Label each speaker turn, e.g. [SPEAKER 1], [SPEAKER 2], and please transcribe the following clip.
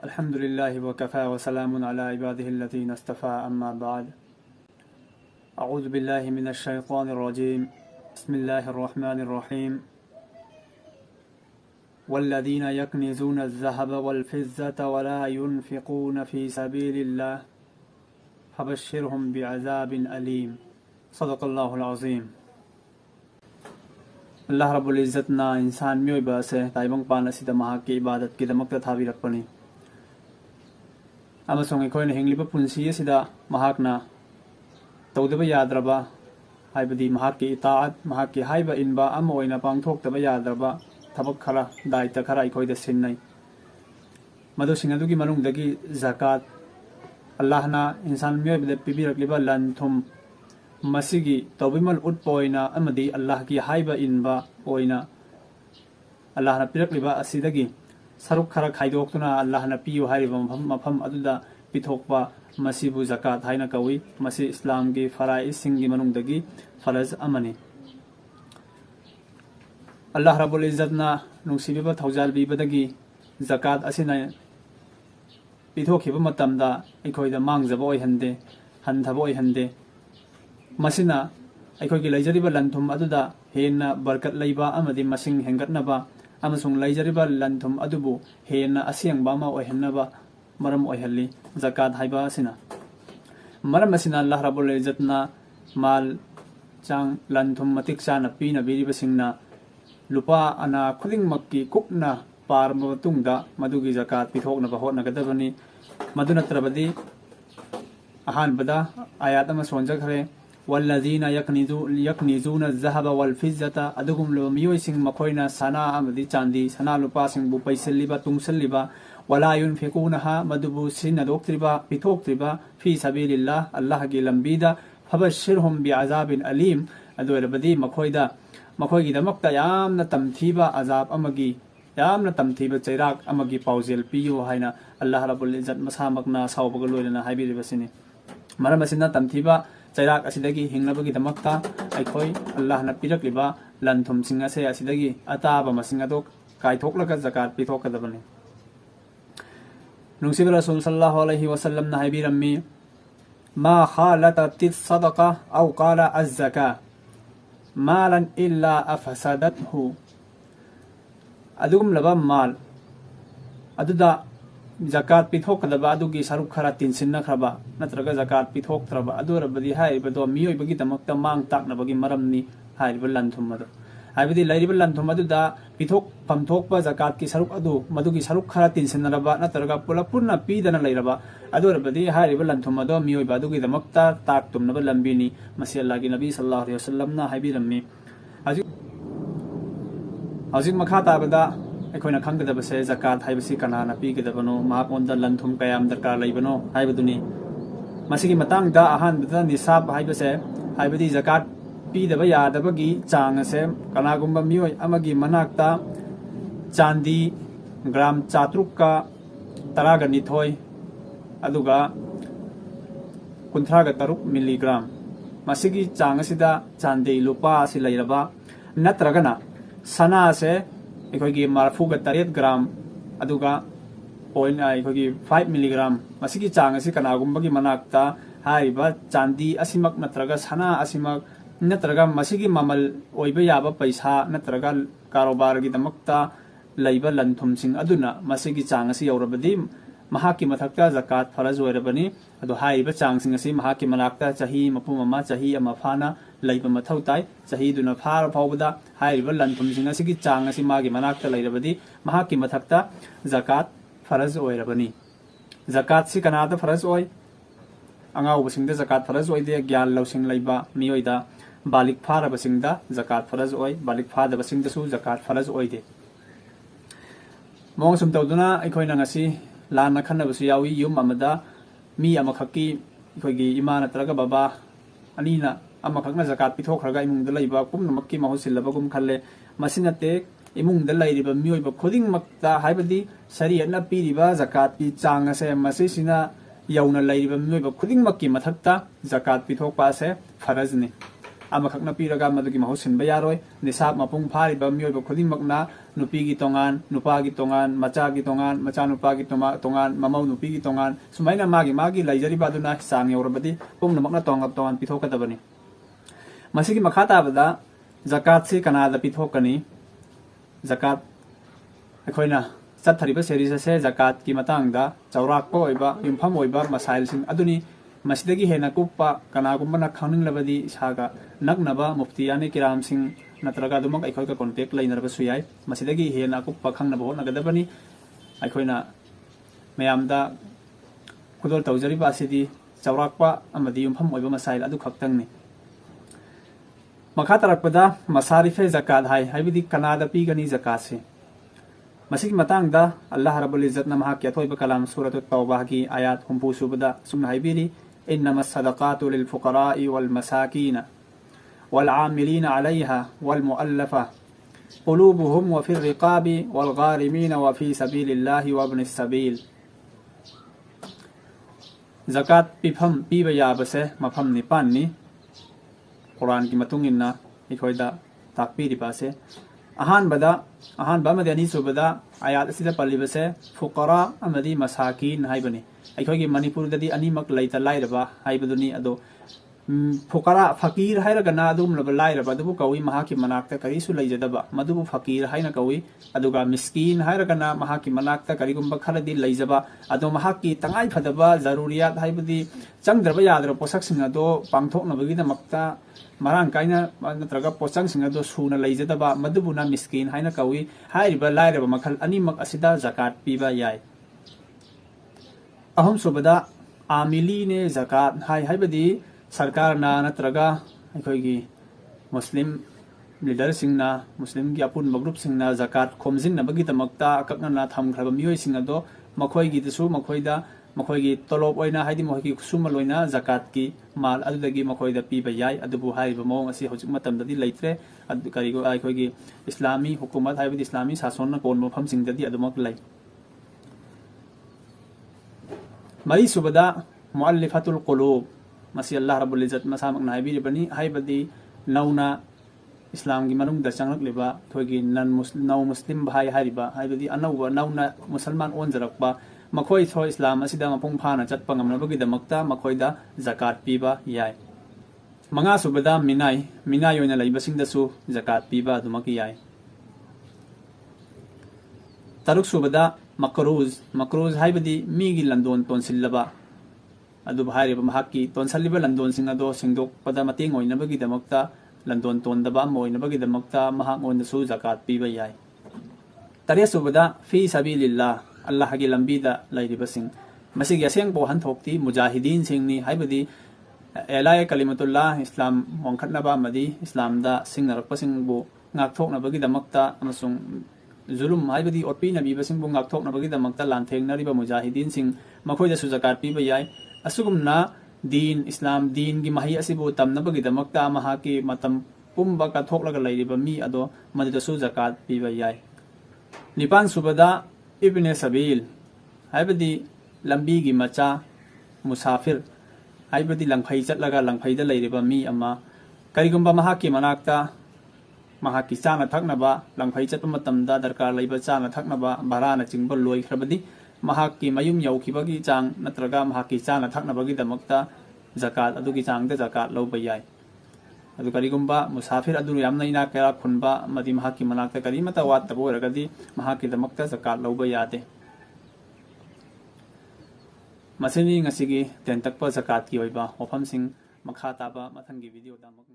[SPEAKER 1] अल्हम्दुलिल्लाहि व कफ़ा व सलामुन अला इबादिहिल्लज़ीना इस्तफ़ा अम्मा बाद। अऊज़ु बिल्लाहि मिनश शैतानिर रजीम। बिस्मिल्लाहिर रहमानिर रहीम। वल्लज़ीना यक्निज़ूना अज़्ज़हब वल फ़िज़्ज़त व ला युनफ़िक़ूना फ़ी सबीलिल्लाह फ़बश्शिरहुम बिअज़ाबिन अलीम। सदक़ल्लाहुल अज़ीम। अल्लाह रब्बुल इज़्ज़तना इंसान मियोइबा से ताइबंग पान असिदा महाक्की इबादत गिदमक्ता थाबिरक्पनि अमसोंग अखोइना हिंग्लिबा पुंसी असिदा महाक्ना तौदबा याद्रबा हाइबदी महाक्की इताअत महाक्की हाइबा इनबा अमा ओइना पांगथोक्तबा याद्रबा थबक खरा दायित्व खरा अखोइदा सिन्नै मदुसिंग अदुगी मनुंगदगी ज़कात अल्लाहना इंसान मियोइबदा पिबिरक्लिबा लन थुम मसिगी तौबिमल उत्पोइना अमदी अल्लाह की हाइबा इनबा ओइना अल्लाहना पिरक्लिबा असिदगी सरुक खरा खाइदोक्तुना अल्लाहना पियु हाइबा मफम अदुदा पिथोकपा मसिबु ज़कात हाइना कवी मसि इस्लाम की फराइसिंगी मनुंगदगी फरज अमनी। अल्लाह रब्बुल इज़्ज़तना नुंसिबिबा थौजालबिबदगी ज़कात असिना पिथोखिबा मतमदा अखोइदा मांगजबा ओइहंदे हंथबा ओइहंदे मसिना अखोइगी लैजरिबा लंथुम अदुदा हेन्ना बरकत लैबा अमदी मसिंग हेंगतनबा अमसुंग लैजरिबा लंथुम अदुबु हेन्ना असियंगबा अमा ओइहन्नबा मरम ओइहल्ली ज़कात हाइबा असिना मरम असिना अल्लाह रब्बुल इज़्ज़तना माल चांग लंथुम मतिक चाना पीना बिरिबसिंगना लुपा अना खुदिंगमक्की कुपना पारबा मतुंगदा मदुगी ज़कात पिथोकनबा होटनगदबनी मदु नत्रबदी अहानबदा आयात अमा सोंजखरे वल्लज़ीना यक्निज़ूना अज़्ज़हब वल फ़िज़्ज़त अदुगुमलो मियोइसिंग मखोइना सना अमदी चांदी सना लुपासिंगबु पैसलिबा तुंगसलिबा वला युनफ़िक़ूनहा मदुबु सिनदोक्त्रिबा पिथोक्त्रिबा फ़ी सबीलिल्लाह अल्लाह की लंबीदा फ़बश्शिरहुम बिअज़ाबिन अलीम अदुरबदी मखोइगिदमक्ता यामना तमथीबा अज़ाब अमगी यामना तमथीबा चैराक अमगी पाउजेल पियु हाइना अल्लाह रब्बुल इज़्ज़त मसामकना सावबगा लोइना हाइबिरिबसिनि मरम असिना तमथीबा चैराक असिदगी हिंगनबगिदमक्ता अखोइ अल्लाहना पिरक्लिबा लंथुमसिंग असे असिदगी अताबा मसिंग अदो काइथोक्लगा ज़कात पिथोकदबनि। नुंसिबा रसूल सल्लल्लाहु अलैहि वसल्लम ना हाइबिरम्मी मा खालततिस सदका औ क़ाला अज़्ज़का मालन इल्ला अफसदतहु अदुगुमलबा माल अदुदा ज़कात पिथोकदबा अदुगी सरुक खरा तिनसिन्नख्रबा नत्रगा ज़कात पिथोक्त्रबा अदुरबदी हाइबदो मियोइबगिदमक्ता मांग ताकनबगी मरमनि हाइबा लंथुम अदु हाइबदी लैरिबा लंथुम अदुदा पिथोक फमथोकपा ज़कात की सरुक अदु मदुगी सरुक खरा तिनसिन्नरबा नत्रगा पुलपुरना पीदना लैरबा अदुरबदी हाइबा लंथुम अदो मियोइबा अदुगिदमक्ता ताकतुमनबा लंबिनी मसि अल्लाहगी नबी सल्लल्लाहु अलैहि वसल्लम ना हाइबिरम्मी। हजिक मखा ताबदा अखोइना खंगदबसे ज़कात हाइबसी कनाना पीगदबनो माकोंदा लंथुम कयाम दरकार लैबनो हाइबदुनी मसिगी मतांगदा अहानबदा निसाब हाइबसे हाइबदी ज़कात पीदबा यादबगी चांगसे कनागुंबा मियोइ अमगी मनाक्ता चांदी ग्राम 432 अदुगा 53 मिलीग्राम मसिगी चांगसिदा चांदी लुपा असि लैरबा नत्रगना सना से अखोइगी 48 ग्राम अदुगा पॉइंट अखोइगी 5 मिलीग्राम मसिगी चांग असि कनागुंबगी मनाक्ता हाइबा चांदी असिमक नत्रगा सना असिमक नत्रगा मसिगी ममल ओइबा याबा पैसा नत्रगा कारोबारगिदमक्ता लैबा लंथुमसिंग अदुना मसिगी चांग असि यौरबदी महाकी मथक्ता ज़कात फरज ओइरबनी अदु हाइबा चांगसिंग असि महाकी मनाक्ता चाही मपुममा चाही अमा फाना लैबा मथौ ताई चाही दुना फार फावबदा हाइबा लंथुमसिंग असिगी चांग असि मागी मनाक्ता लैरबदी महाकी मथक्ता ज़कात फरज ओइरबनी। ज़कात सि कनादा फरज ओइ अंगाउबसिंगदा ज़कात फरज ओइदे ज्ञान लौसिंग लैबा मियोइदा बालिक फारबसिंगदा ज़कात फरज ओइ बालिक फादबसिंगदसु ज़कात फरज ओइदे। मोंग सुम तौदुना अखोइना ngasi लाना खन्नबसु यावी युम अमदा मी अमखक्की अखोइगी इमा नत्रगा बाबा अनीना अमखक्ना ज़कात पिथोखरगा इमुंगदा लैबा पुमनमक्की महुसिल्लबगुम खल्ले मसिनते इमुंगदा लैरिबा मियोइबा खुदिंगमक्ता हाइबदी शरीयतना पीरिबा ज़कात की चांगसे मसिसिना यौना लैरिबा मियोइबा खुदिंगमक्की मथक्ता ज़कात पिथोकपा से फरजनि। अमखकना पीरगा मदुगी महौ सिनबा यारोय निसाब मपुंग फारिबा मियोइबा खुदिमकना नुपीगी तोंगान नुपागी तोंगान मचागी तोंगान मचा नुपागी तोंगान ममौ नुपीगी तोंगान सुमाइना मागी लैजरिबा अदुना चांग यौरबदि पुंगनमकना तोंगान पिथोकदबनि मसिगी मखा ताबदा जकात से कनादा पिथोकनी जकात अखोइना चथरिबा सेरीज से जकात की मतंगदा चौराकपा ओइबा युमफम ओइबा मसाइलसिंग अदुनी मसिदगी हेना कुप्पा कनागुम्बना खानिंगलबदी सागा नगनबा मुफ्तियानी किराम सिंह नत्रगा दुमक अखोइका कॉन्टेक्ट लैनरबसु याय मसिदगी हेना कुप्पा खंगनबा होनगदबनी अखोइना मयामदा खुदोल तौजरिबा असिदी चौराकपा अमदी युमफम ओइबा मसाइल अदु खक्तंगनी मखा तरकपदा मसारिफे जकात हाइबदी कनादा पीगनी जकात से मसिक मतंगदा अल्लाह रब्बुल इज्जत न महा के अथोइबा कलाम सूरत तौबा की आयात हुंपु सुबदा सुन हाइबिरी इन्नमा सदकातु लिल फुकराई वल मसाकीन वल आमिलीन अलैहा वल मुअल्लफा कुलूबुहुम व फिर रिकाबि वल गारिमीन व फी सबीलिल्लाहि व इब्निस सबील जकात पिफम पीबा याबसे मफम निपाननी कुरान की मतुंगिन्ना इखोइदा ताकपीरिबासे अहानबा अमदी अनीसुबदा आयात असिदा पल्लिबसे फुकरा अमदी मसाकीन हाइबनी अखोइगी मणिपुरददी अनीमक लैता लाइरबा हाइबदुनी अदो फुकरा फकीर हाइरगना अदुमलबा लाइरबा अदुबु कौई महाकी मनाक्ता करिसु लैजदबा मदुबु फकीर हाइना कौई अदुगा मिस्कीन हाइरगना महाकी मनाक्ता करिगुम्बा खरदी लैजबा अदो महाकी तंगाई फदबा जरूरियात हाइबदी चंगद्रबा याद्र पोसकसिंग अदो पांगथोकनबगीदमक्ता मरांग काइना नत्रगा पोचंगसिंग अदो सुना लैजदबा मदुबुना मिस्कीन हाइना कौई हाइरिबा लाइरबा मखल अनीमक असिदा जकात पीबा याय अहम सुबदा आमिली ने जकात हाइबदी सरकार ना नत्रगा अखोइगी मुस्लिम लीडर सिंगना मुस्लिम की अपुन ग्रुप सिंगना जकात खोमजिनबगीदमक्ता अकक्नना थमख्रबा मियोइसिंग अदो मखोइगीदसु मखोइगी तोलोब ओइना हाइदि मखोइगी खुसुमल ओइना जकात की माल अदुदगी मखोइदा पीबा याय अदुबु हाइबा मोंग असि हौजिक मतमददी लैत्रे अदु करिगो अखोइगी इस्लामी हुकुमत हाइबदी इस्लामी शासनना कोन मफमसिंगददी अदुमक लै मरी सुबदा मुअल्लिफतुल कुलूब मसी अल्लाह रब्बुल इज्जत मसामकना हाइबिरिबनी हाइबदी नौना इस्लाम की मनुंग दा चंगलक्लिबा थोइगी नौ मुस्लिम भाई हाइरिबा हाइबदी अनौबा नौना मुसलमान ओनजरकबा मखोइ थो इस्लाम असिदा मपुंग फाना चटपा ngamnabagidamक्ता मखोइदा जकात पीबा याय मंगा सुबदा मिनाय ओइना लैबसिंगदसु जकात पीबा अदुमकी याय तरुक सुबदा मकरूज हाइबदी मीगी लंदोन तोनसिल्लबा अदु भाइरिबा महाकी तोनसलिबा लंदोन सिंग अदो सिंगदोकपदा मतेंग ओइनबगीदमक्ता लंदोन तोनदबा मोइनबगीदमक्ता महाक ओनदसु जकात पीबा याय तरे सुबदा फी सबीलिल्लाह अल्लाह की लंबीदा लैरिबसिंग मसिगी असेंग बो हनथोक्ति मुजाहिदीन सिंगनी हाइबदी एलाय कलिमतुल्लाह इस्लाम वंखटनबा मदी इस्लामदा सिंगनरकपसिंगबु ngakthoknabagidamक्ता अमसुंग जुलुम हाइबदी ओपी नबीबसिंगबु ngakthoknabagidamक्ता लांथेंगनरिबा मुजाहिदीन सिंग मखोइदसु जकात पीबा याय असुगुमना दीन इस्लाम दीन की मही असिबु तमनबगीदमक्ता महाकी मतम पुंबा कथोकलगा लैरिबा मी अदो मददसु जकात पीबा याय निपान सुबदा इब्ने सबील हाइबदी लंबी की मचा मुसाफिर हाइबदी लंफई चटलगा लंफईदा लैरिबा मी अमा करिगुम्बा महाकी मनाक्ता महाकी चाना थकनबा लंफई चटपा मतमदा दरकार लैबा चाना थकनबा भाराना चिंबा लोइख्रबदी महाकी मयुम यौखिबगी चांग नत्रगा महाकी चाना थकनबगीदमक्ता जकात अदुगी चांगदा जकात लौबा याय अदु करिगुम्बा मुसाफिर अदु यामना इना करा खुनबा मदी महाकी मनाक्ता करिमता वातबो ओरगदी महाकीदमक्ता जकात लौबा यादे मसिनी ngasiगी 10 तकपा जकात की ओइबा वफमसिंग मखा ताबा मथंगी वीडियो दा मक